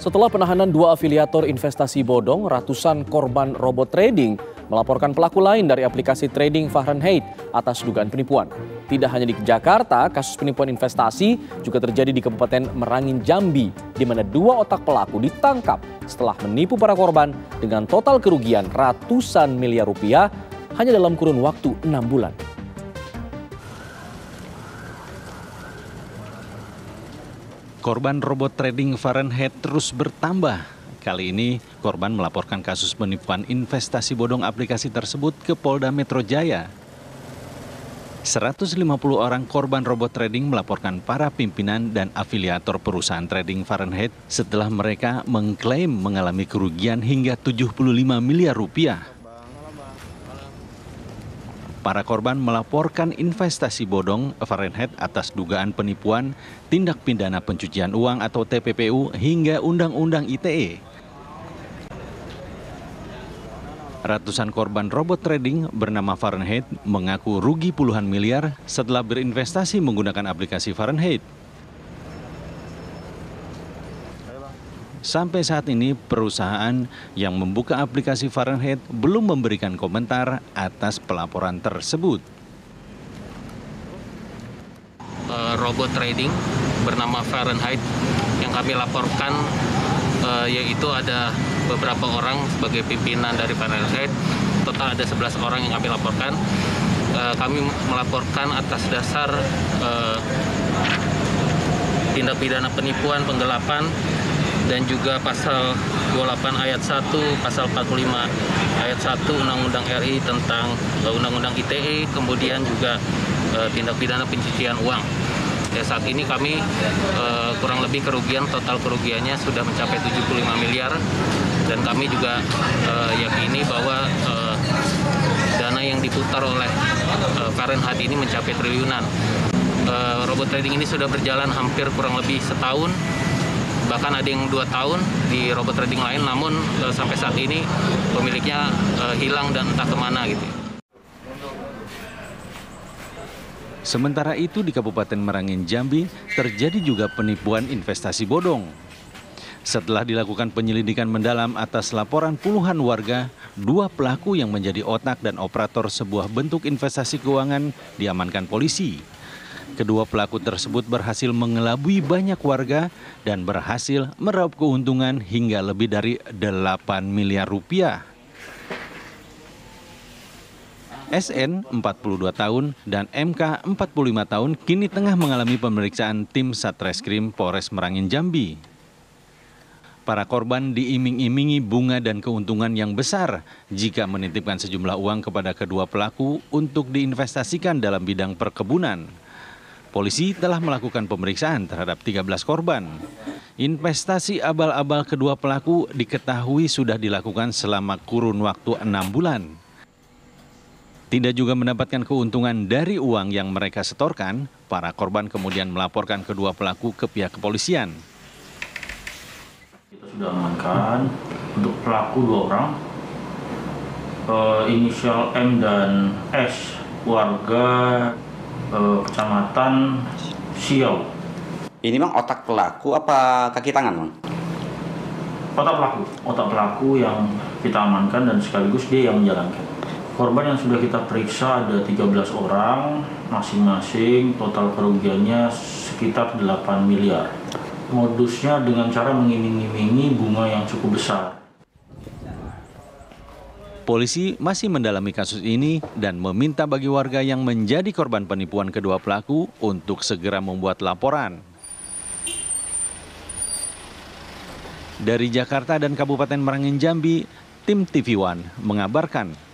Setelah penahanan dua afiliator investasi bodong, ratusan korban robot trading melaporkan pelaku lain dari aplikasi trading Fahrenheit atas dugaan penipuan. Tidak hanya di Jakarta, kasus penipuan investasi juga terjadi di Kabupaten Merangin, Jambi, di mana dua otak pelaku ditangkap setelah menipu para korban dengan total kerugian ratusan miliar rupiah hanya dalam kurun waktu 6 bulan. Korban robot trading Fahrenheit terus bertambah. Kali ini korban melaporkan kasus penipuan investasi bodong aplikasi tersebut ke Polda Metro Jaya. 150 orang korban robot trading melaporkan para pimpinan dan afiliator perusahaan trading Fahrenheit setelah mereka mengklaim mengalami kerugian hingga 75 miliar rupiah. Para korban melaporkan investasi bodong Fahrenheit atas dugaan penipuan, tindak pidana pencucian uang atau TPPU hingga Undang-Undang ITE. Ratusan korban robot trading bernama Fahrenheit mengaku rugi puluhan miliar setelah berinvestasi menggunakan aplikasi Fahrenheit. Sampai saat ini, perusahaan yang membuka aplikasi Fahrenheit belum memberikan komentar atas pelaporan tersebut. Robot trading bernama Fahrenheit yang kami laporkan yaitu ada beberapa orang sebagai pimpinan dari Fahrenheit. Total ada 11 orang yang kami laporkan. Kami melaporkan atas dasar tindak pidana penipuan, penggelapan, dan juga pasal 28 ayat 1, pasal 45 ayat 1 Undang-Undang RI tentang Undang-Undang ITE, kemudian juga tindak pidana pencucian uang. Ya, saat ini kami kurang lebih total kerugiannya sudah mencapai 75 miliar, dan kami juga yakini bahwa dana yang diputar oleh Fahrenheit ini mencapai triliunan. Robot trading ini sudah berjalan hampir kurang lebih setahun, bahkan ada yang 2 tahun di robot trading lain, namun sampai saat ini pemiliknya hilang dan entah kemana gitu. Sementara itu di Kabupaten Merangin, Jambi terjadi juga penipuan investasi bodong. Setelah dilakukan penyelidikan mendalam atas laporan puluhan warga, 2 pelaku yang menjadi otak dan operator sebuah bentuk investasi keuangan diamankan polisi. Kedua pelaku tersebut berhasil mengelabui banyak warga dan berhasil meraup keuntungan hingga lebih dari 8 miliar rupiah. SN 42 tahun dan MK 45 tahun kini tengah mengalami pemeriksaan tim Satreskrim Polres Merangin, Jambi. Para korban diiming-imingi bunga dan keuntungan yang besar jika menitipkan sejumlah uang kepada kedua pelaku untuk diinvestasikan dalam bidang perkebunan. Polisi telah melakukan pemeriksaan terhadap 13 korban. Investasi abal-abal kedua pelaku diketahui sudah dilakukan selama kurun waktu 6 bulan. Tidak juga mendapatkan keuntungan dari uang yang mereka setorkan, para korban kemudian melaporkan kedua pelaku ke pihak kepolisian. Kita sudah amankan untuk pelaku 2 orang, inisial M dan S, warga Kecamatan Siau. Ini Bang otak pelaku apa kaki tangan Bang? Otak pelaku yang kita amankan dan sekaligus dia yang menjalankan. Korban yang sudah kita periksa ada 13 orang, masing-masing total kerugiannya sekitar 8 miliar. Modusnya dengan cara mengiming-imingi bunga yang cukup besar. Polisi masih mendalami kasus ini dan meminta bagi warga yang menjadi korban penipuan kedua pelaku untuk segera membuat laporan. Dari Jakarta dan Kabupaten Merangin, Jambi, tim TV One mengabarkan.